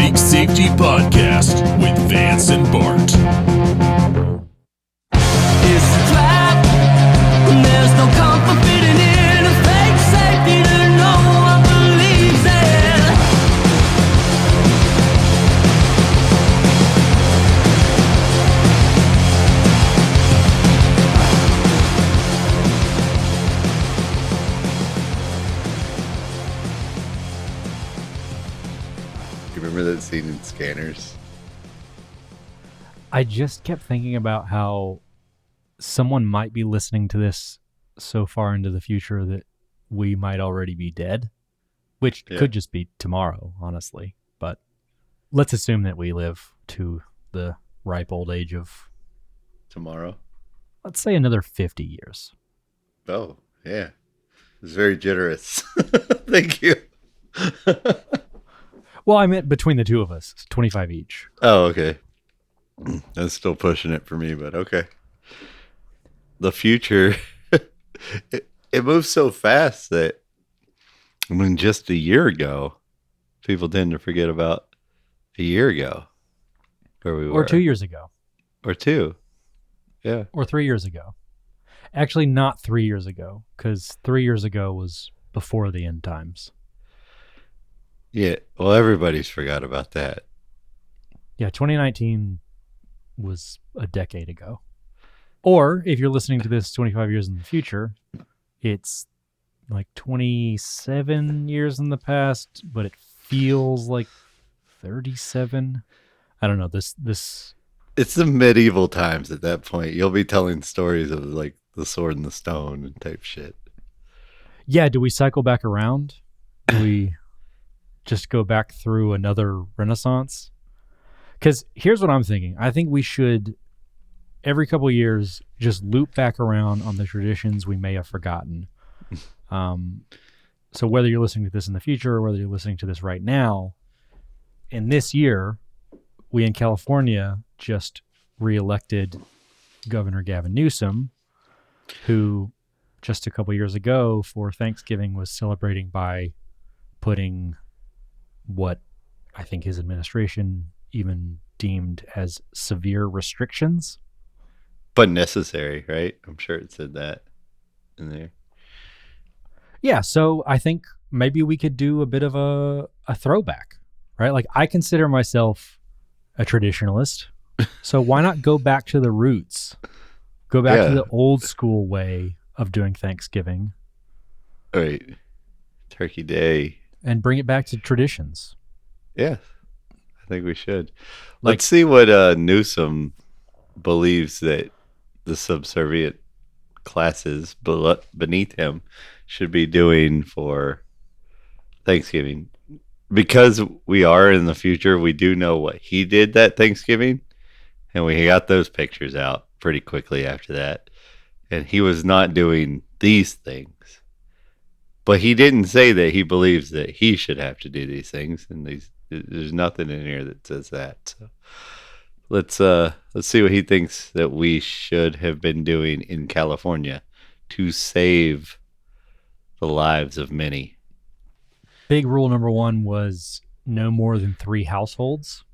Bank Safety Podcast with Vance and Bart. It's a trap, and there's no comfort fitting in a fake safety that no one believes in. You remember that scene in Scanners? I just kept thinking about how someone might be listening to this so far into the future that we might already be dead, which could just be tomorrow, honestly. But let's assume that we live to the ripe old age of, Tomorrow? let's say, another 50 years. Oh, yeah. It was very generous. Thank you. Well, I meant between the two of us, 25 each. Oh, okay. That's still pushing it for me, but okay. The future, it moves so fast that, I mean, just a year ago, people tend to forget about a year ago where we were. Or 2 years ago. Or two. Yeah. Or 3 years ago. Actually, not 3 years ago, because 3 years ago was before the end times. Yeah. Well, everybody's forgot about that. Yeah, 2019 was a decade ago. Or if you're listening to this 25 years in the future, it's like 27 years in the past, but it feels like 37. I don't know. This It's the medieval times at that point. You'll be telling stories of like the sword and the stone and type shit. Yeah, do we cycle back around? Do we just go back through another Renaissance? Because here's what I'm thinking. I think we should, every couple of years, just loop back around on the traditions we may have forgotten. So whether you're listening to this in the future or whether you're listening to this right now, in this year, we in California just reelected Governor Gavin Newsom, who just a couple years ago for Thanksgiving was celebrating by putting what I think his administration even deemed as severe restrictions. But necessary, right? I'm sure it said that in there. Yeah, so I think maybe we could do a bit of a throwback, right? Like, I consider myself a traditionalist, so why not go back to the roots? Go back to the old school way of doing Thanksgiving. Right. Turkey Day. And bring it back to traditions. Yeah, I think we should. Let's see what Newsom believes that the subservient classes beneath him should be doing for Thanksgiving. Because we are in the future, we do know what he did that Thanksgiving, and we got those pictures out pretty quickly after that. And he was not doing these things. But he didn't say that he believes that he should have to do these things, and there's nothing in here that says that. So let's see what he thinks that we should have been doing in California to save the lives of many. Big rule number one was no more than 3 households,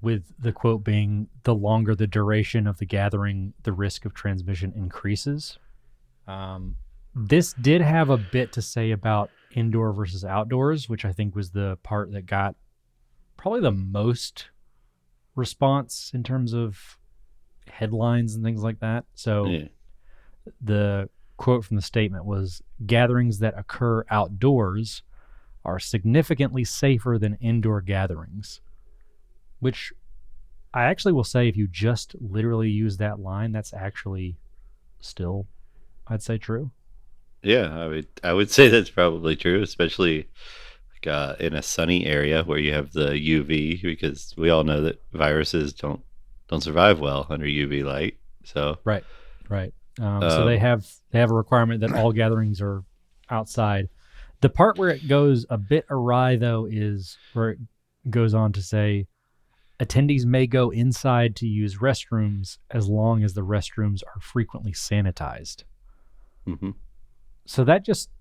with the quote being, the longer the duration of the gathering, the risk of transmission increases. This did have a bit to say about indoor versus outdoors, which I think was the part that got probably the most response in terms of headlines and things like that. So the quote from the statement was, gatherings that occur outdoors are significantly safer than indoor gatherings, which I actually will say, if you just literally use that line, that's actually still, I'd say, true. Yeah, I would say that's probably true, especially like in a sunny area where you have the UV, because we all know that viruses don't survive well under UV light. So right. So they have a requirement that all gatherings are outside. The part where it goes a bit awry, though, is where it goes on to say, attendees may go inside to use restrooms as long as the restrooms are frequently sanitized. Mm-hmm. So that just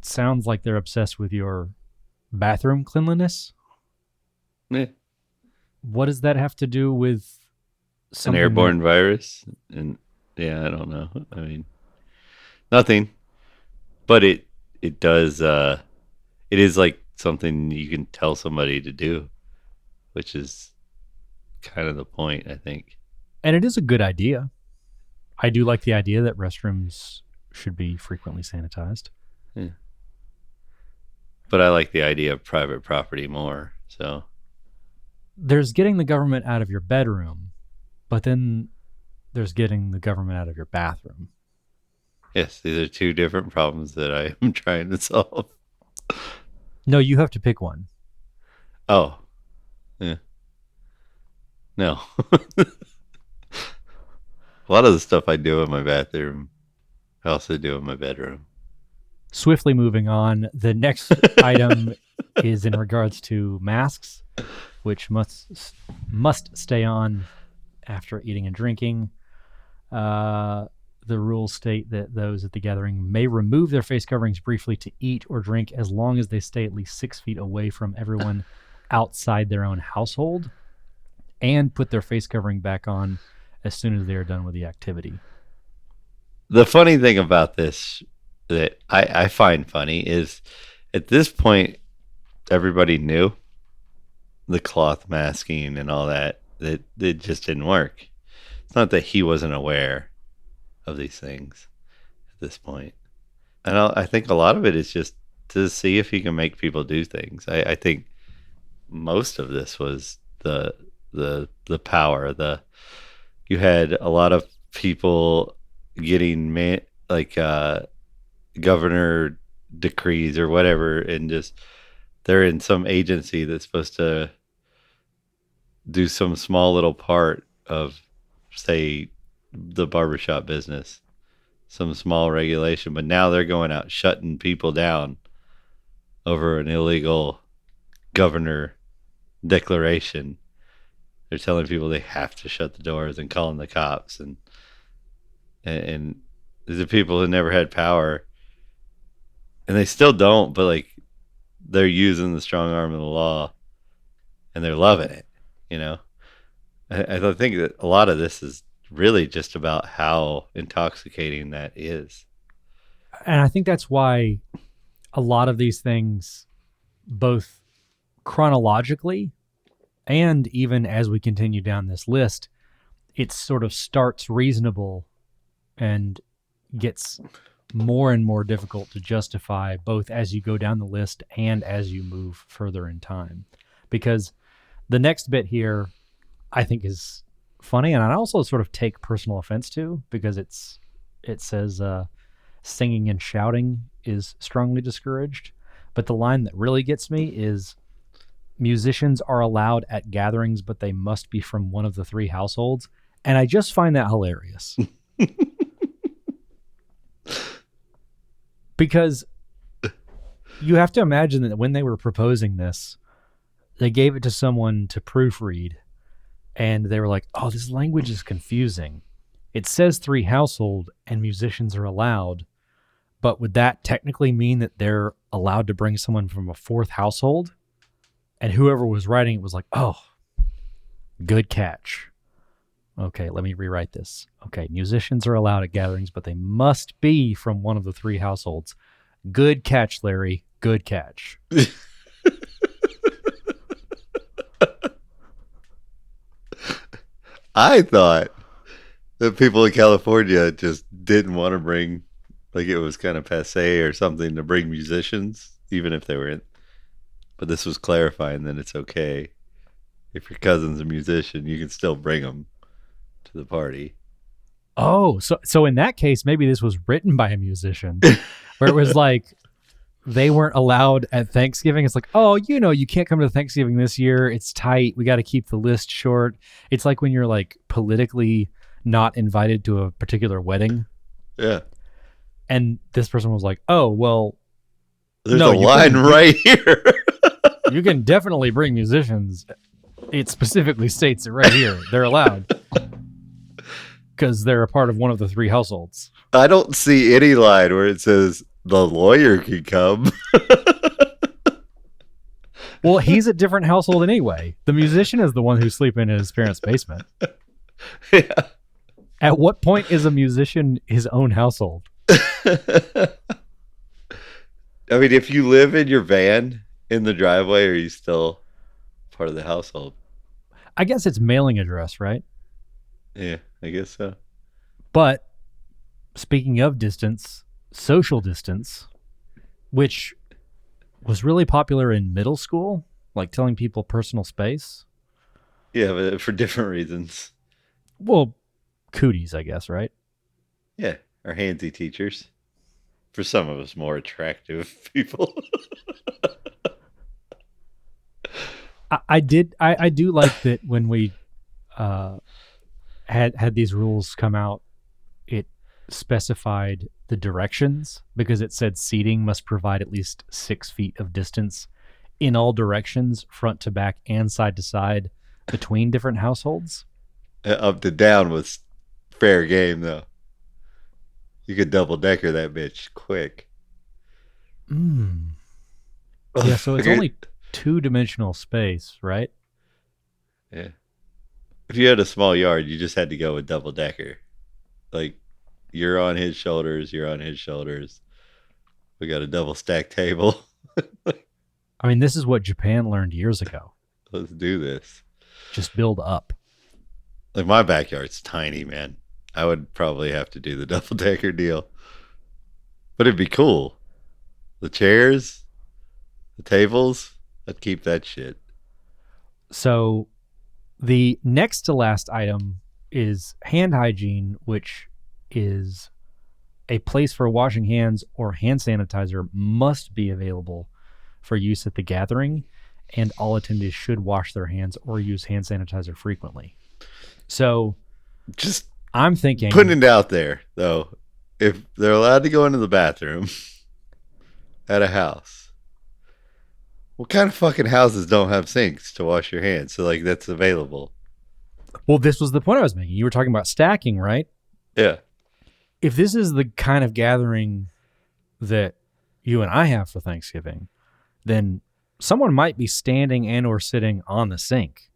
sounds like they're obsessed with your bathroom cleanliness. Yeah. What does that have to do with An something airborne virus, and yeah, I don't know. I mean, nothing, but it does. It is like something you can tell somebody to do, which is kind of the point, I think. and it is a good idea. I do like the idea that restrooms should be frequently sanitized. But I like the idea of private property more. So There's getting the government out of your bedroom, but then there's getting the government out of your bathroom. yes, these are two different problems that I am trying to solve. No, you have to pick one. Oh, yeah. No. A lot of the stuff I do in my bathroom, I also do in my bedroom. Swiftly moving on, the next item is in regards to masks, which must stay on after eating and drinking. The rules state that those at the gathering may remove their face coverings briefly to eat or drink as long as they stay at least 6 feet away from everyone outside their own household, and put their face covering back on as soon as they are done with the activity. The funny thing about this that I find funny is at this point, everybody knew the cloth masking and all that it just didn't work. It's not that he wasn't aware of these things at this point. And I think a lot of it is just to see if he can make people do things. I think most of this was the power. You had a lot of people getting governor decrees or whatever, and just they're in some agency that's supposed to do some small little part of, say, the barbershop business, some small regulation, but now they're going out shutting people down over an illegal governor declaration. They're telling people they have to shut the doors and calling the cops, and these are people who never had power, and they still don't, but like they're using the strong arm of the law, and they're loving it. You know, I think that a lot of this is really just about how intoxicating that is. And I think that's why a lot of these things, both chronologically and even as we continue down this list, it sort of starts reasonable and gets more and more difficult to justify, both as you go down the list and as you move further in time. Because the next bit here, I think, is funny, and I also sort of take personal offense to, because it says singing and shouting is strongly discouraged. But the line that really gets me is, musicians are allowed at gatherings, but they must be from one of the 3 households. And I just find that hilarious. Because you have to imagine that when they were proposing this, they gave it to someone to proofread, and they were like, oh, this language is confusing. It says 3 household and musicians are allowed, but would that technically mean that they're allowed to bring someone from a 4th household? And whoever was writing it was like, oh, good catch. Okay, let me rewrite this. Okay, musicians are allowed at gatherings, but they must be from one of the 3 households. Good catch, Larry. Good catch. I thought that people in California just didn't want to bring, like it was kind of passe or something to bring musicians, even if they were in. But this was clarifying that it's okay. If your cousin's a musician, you can still bring them to the party. Oh, so in that case, maybe this was written by a musician, where it was like they weren't allowed at Thanksgiving. It's like, oh, you can't come to Thanksgiving this year. It's tight. We got to keep the list short. It's like when you're like politically not invited to a particular wedding. Yeah. And this person was like, oh, well, there's a line right here. You can definitely bring musicians. It specifically states it right here. They're allowed. Because they're a part of one of the 3 households. I don't see any line where it says the lawyer can come. Well, he's a different household anyway. The musician is the one who's sleeping in his parents' basement. Yeah. At what point is a musician his own household? I mean, if you live in your van in the driveway, are you still part of the household? I guess it's mailing address, right? Yeah, I guess so. But speaking of distance, social distance, which was really popular in middle school, like telling people personal space. Yeah, but for different reasons. Well, cooties, I guess, right? Yeah, our handsy teachers. For some of us, more attractive people. I do like that when we had these rules come out, it specified the directions because it said seating must provide at least 6 feet of distance in all directions, front to back and side to side, between different households. Up to down was fair game, though. You could double decker that bitch quick. Yeah, so it's only 2-dimensional space, right? Yeah. If you had a small yard, you just had to go with double decker. Like, you're on his shoulders, you're on his shoulders. We got a double stack table. I mean, this is what Japan learned years ago. Let's do this. Just build up. Like, my backyard's tiny, man. I would probably have to do the double decker deal. But it'd be cool. The chairs, the tables, I'd keep that shit. So the next to last item is hand hygiene, which is a place for washing hands or hand sanitizer must be available for use at the gathering, and all attendees should wash their hands or use hand sanitizer frequently. So Just I'm thinking, putting it out there, though, if they're allowed to go into the bathroom at a house, what kind of fucking houses don't have sinks to wash your hands? So, like, that's available. well, this was the point I was making. You were talking about stacking, right? Yeah. If this is the kind of gathering that you and I have for Thanksgiving, then someone might be standing and or sitting on the sink,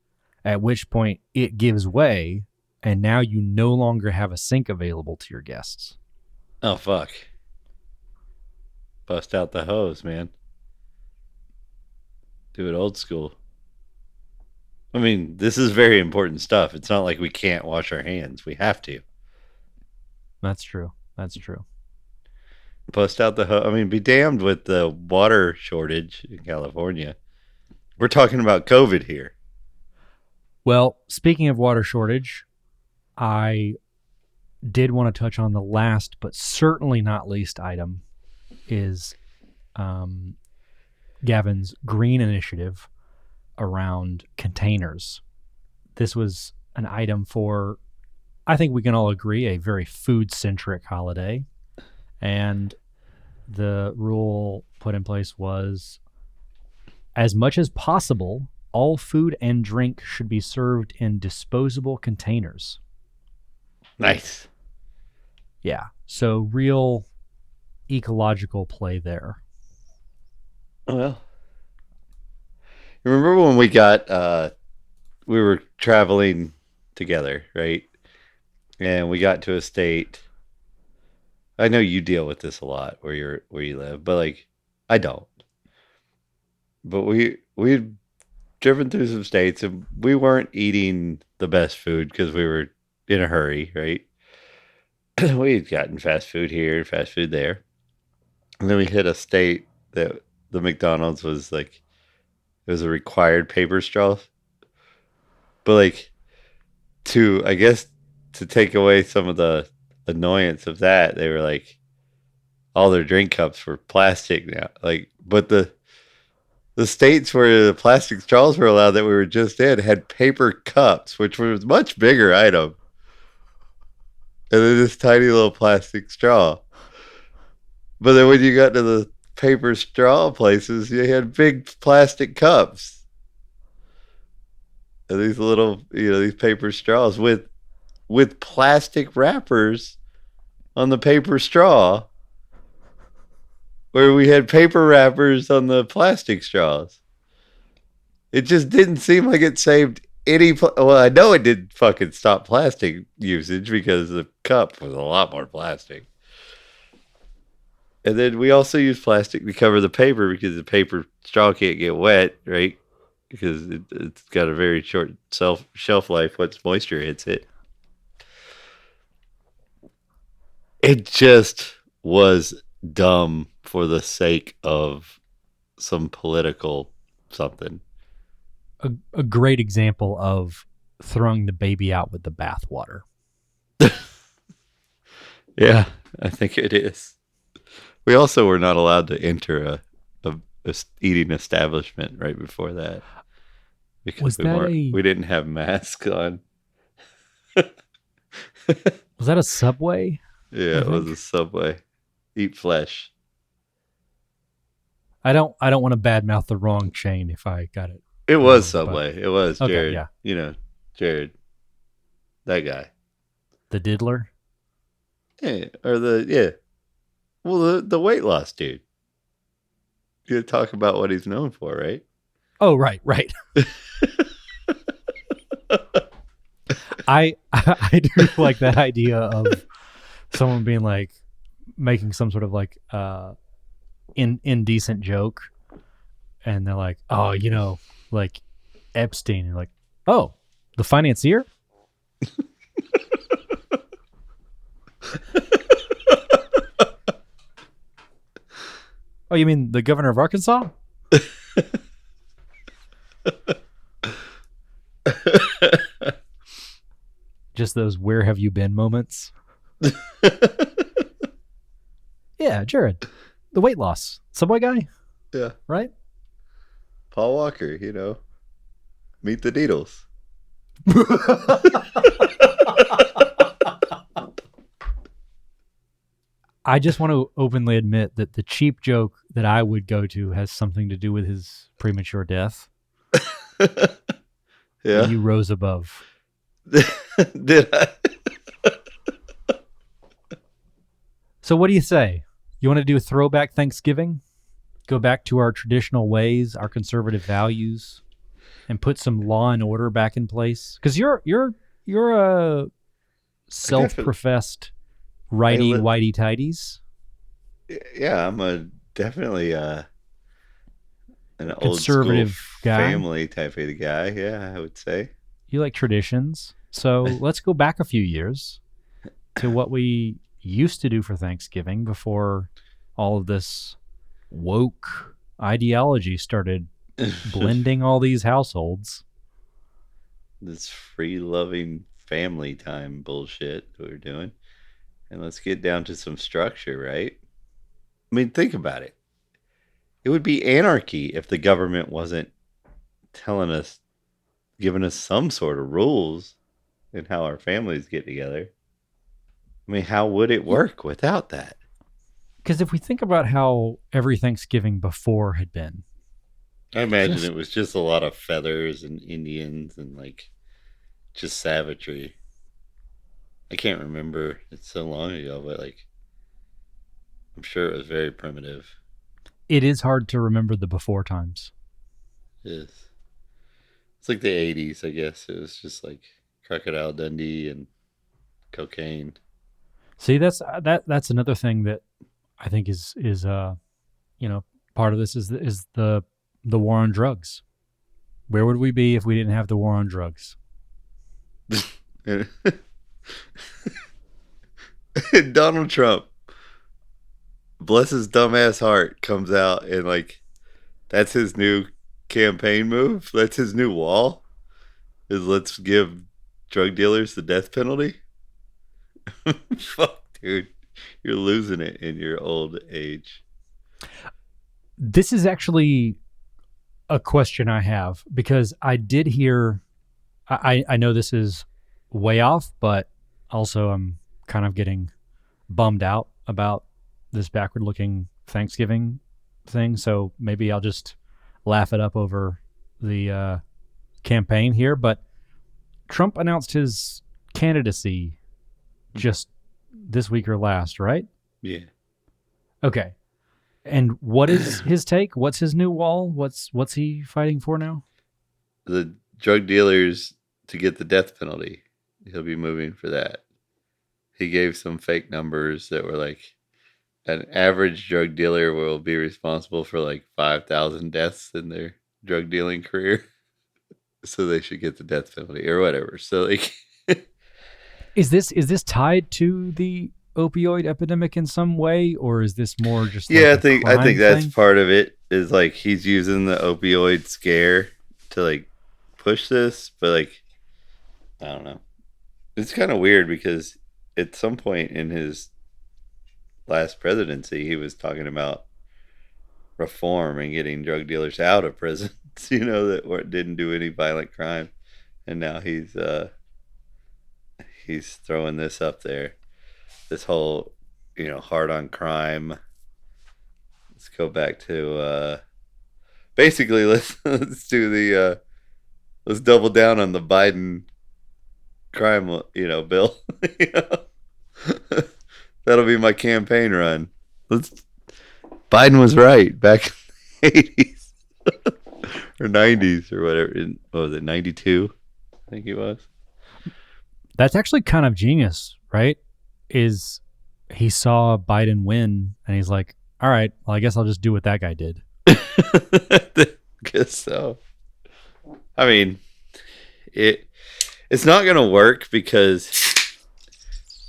at which point it gives way, and now you no longer have a sink available to your guests. Oh, fuck. Bust out the hose, man. Do it old school. I mean, this is very important stuff. It's not like we can't wash our hands. We have to. That's true. That's true. Bust out the hose. I mean, be damned with the water shortage in California. We're talking about COVID here. Well, speaking of water shortage, I did want to touch on the last, but certainly not least item is Gavin's green initiative around containers. This was an item for, I think we can all agree, a very food-centric holiday. And the rule put in place was, as much as possible, all food and drink should be served in disposable containers. Nice. Yeah. So real ecological play there. Well, you remember when we we were traveling together, right? And we got to a state. I know you deal with this a lot where you live, but like I don't. But we'd driven through some states and we weren't eating the best food because we were in a hurry, right? We'd gotten fast food here and fast food there. And then we hit a state that the McDonald's was like, it was a required paper straw. But like, I guess to take away some of the annoyance of that, they were like, all their drink cups were plastic now. Like, but the states where the plastic straws were allowed that we were just in had paper cups, which was a much bigger item. And then this tiny little plastic straw. But then when you got to the paper straw places, you had big plastic cups. And these little, these paper straws with plastic wrappers on the paper straw, where we had paper wrappers on the plastic straws. It just didn't seem like it saved any. Well, I know it did fucking stop plastic usage because the cup was a lot more plastic. And then we also use plastic to cover the paper because the paper straw can't get wet, right? Because it's got a very short shelf life once moisture hits it. It just was dumb for the sake of some political something. A great example of throwing the baby out with the bathwater. Yeah, I think it is. We also were not allowed to enter a eating establishment right before that because we didn't have masks on. Was that a Subway? Yeah, it was a Subway. Eat flesh. I don't want to badmouth the wrong chain if I got it. It was Subway. It was Okay, Jared. yeah. You know, Jared. That guy. The diddler? Yeah, Well, the weight loss dude. You gotta talk about what he's known for, right? Oh, right. I do like that idea of someone being like making some sort of like indecent joke, and they're like, oh, you know, like Epstein, and like, oh, the financier. Oh, you mean the governor of Arkansas? Just those "where have you been" moments. Yeah, Jared, the weight loss Subway guy, Yeah. right? Paul Walker, you know. Meet the Needles. I just want to openly admit that the cheap joke that I would go to has something to do with his premature death. Yeah. And you rose above. Did I? So what do you say? You want to do a throwback Thanksgiving? Go back to our traditional ways, our conservative values, and put some law and order back in place? Because you're a self-professed righty whitey tighties. Yeah, I'm definitely an conservative old school guy, family type of guy. Yeah, I would say. You like traditions, so let's go back a few years to what we used to do for Thanksgiving before all of this woke ideology started blending all these households. This free loving family time bullshit that we're doing. And let's get down to some structure, right? I mean, think about it. It would be anarchy if the government wasn't telling us, giving us some sort of rules in how our families get together. I mean, how would it work without that? Because if we think about how every Thanksgiving before had been, I imagine it was just a lot of feathers and Indians and like just savagery. I can't remember. It's so long ago, but like I'm sure it was very primitive. it is hard to remember the before times. It is. It's like the 80s, I guess. It was just like Crocodile Dundee and cocaine. See, that's another thing that I think is part of this is the war on drugs. Where would we be if we didn't have the war on drugs? Donald Trump, bless his dumbass heart, comes out and like that's his new campaign move. That's his new wall. Is let's give drug dealers the death penalty. Fuck, dude, you're losing it in your old age. This is actually a question I have because I did hear. I know this is way off, but also I'm kind of getting bummed out about this backward-looking Thanksgiving thing. So maybe I'll just laugh it up over the campaign here. But Trump announced his candidacy just this week or last, right? Yeah. Okay. And what is his take? What's his new wall? What's he fighting for now? the drug dealers to get the death penalty. He'll be moving for that. He gave some fake numbers that were like an average drug dealer will be responsible for like 5,000 deaths in their drug dealing career. So they should get the death penalty or whatever. So like Is this tied to the opioid epidemic in some way, or is this more just like yeah, a I think crime that's thing? part of it is like he's using the opioid scare to like push this, but like I don't know. It's kind of weird because at some point in his last presidency, he was talking about reform and getting drug dealers out of prison. That didn't do any violent crime, and now he's throwing this up there. This whole hard on crime. Let's go back to basically let's do the let's double down on the Biden crime bill. You know? That'll be my campaign run. Biden was right back in the 80s or 90s or whatever. What was it, 92? I think it was. That's actually kind of genius, right? Is he saw Biden win and he's like, all right, well, I guess I'll just do what that guy did. Guess so. I mean, it's not going to work because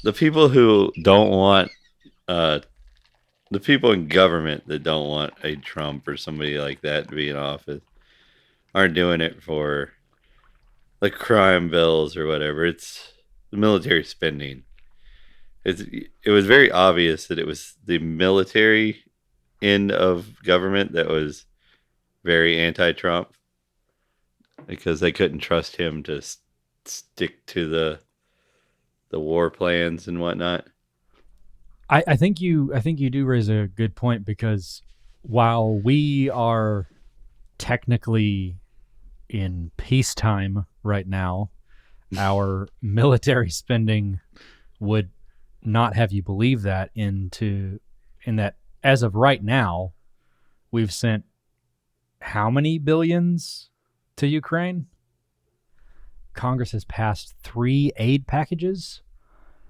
the people who don't want the people in government that don't want a Trump or somebody like that to be in office aren't doing it for the crime bills or whatever. It's the military spending. It was very obvious that it was the military end of government that was very anti-Trump because they couldn't trust him to stick to the war plans and whatnot. I think you do raise a good point, because while we are technically in peacetime right now, our military spending would not have you believe that in that as of right now, we've sent how many billions to Ukraine? Congress has passed 3 aid packages.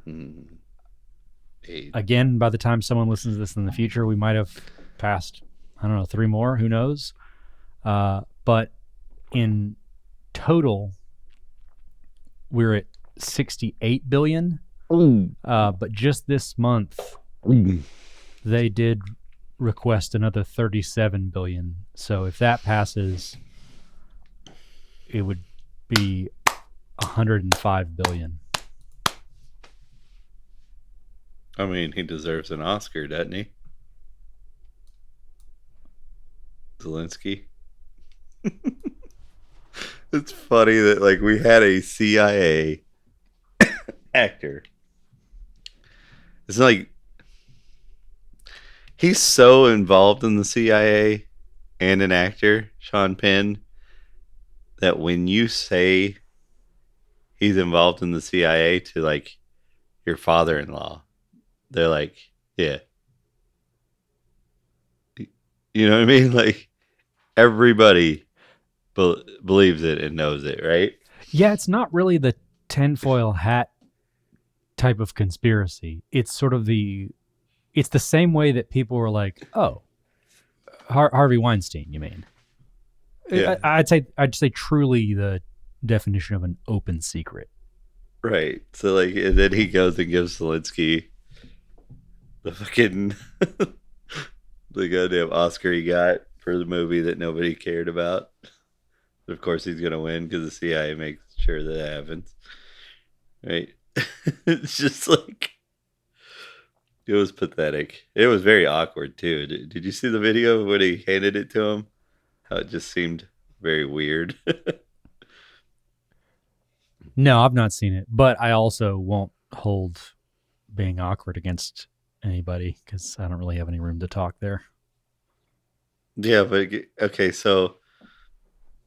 Aid. Again, by the time someone listens to this in the future, we might have passed, I don't know, 3 more. Who knows? But in total, we're at 68 billion. But just this month, they did request another 37 billion. So if that passes, it would be 105 billion. I mean, he deserves an Oscar, doesn't he? Zelensky. It's funny that like we had a CIA actor. It's like he's so involved in the CIA and an actor, Sean Penn, that when you say he's involved in the CIA to like your father-in-law, they're like, yeah. You know what I mean? Like everybody believes it and knows it, right? Yeah, it's not really the tinfoil hat type of conspiracy. It's sort of it's the same way that people were like, oh, Harvey Weinstein, you mean? Yeah. I'd say truly the definition of an open secret. Right. So like, and then he goes and gives Zelensky the fucking the goddamn Oscar he got for the movie that nobody cared about. But of course he's gonna win because the CIA makes sure that happens. Right. It's just like it was pathetic. It was very awkward too. Did you see the video when he handed it to him? How it just seemed very weird. No, I've not seen it, but I also won't hold being awkward against anybody because I don't really have any room to talk there. Yeah, but okay, so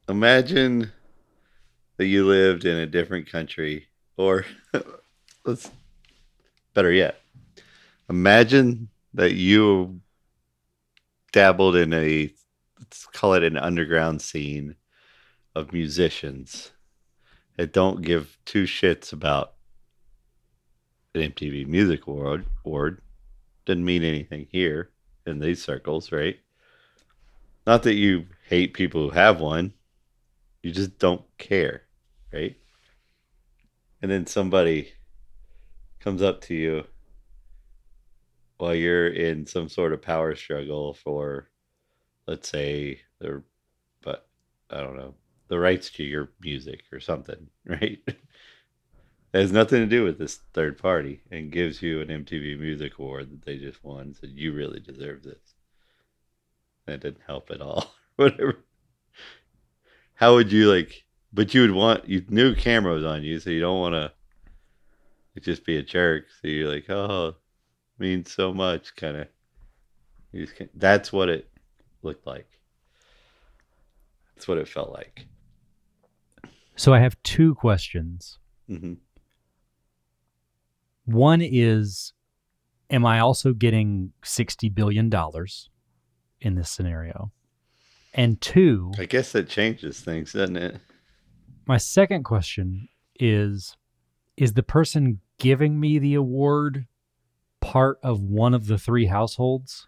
imagine that you lived in a different country, or let's better yet, imagine that you dabbled in let's call it an underground scene of musicians that don't give two shits about an MTV Music Award. Didn't mean anything here in these circles, right? Not that you hate people who have one, you just don't care, right? And then somebody comes up to you while you're in some sort of power struggle for, let's say, I don't know, the rights to your music or something, right? It has nothing to do with this third party and gives you an MTV Music Award that they just won. Said you really deserve this. That didn't help at all. Whatever. How would you like? But you would want, you knew camera was on you, so you don't want to just be a jerk. So you're like, oh, means so much, kind of. That's what it looked like. That's what it felt like. So I have two questions. Mm-hmm. One is, am I also getting $60 billion in this scenario? And two, I guess that changes things, doesn't it? my second question is the person giving me the award part of one of the three households?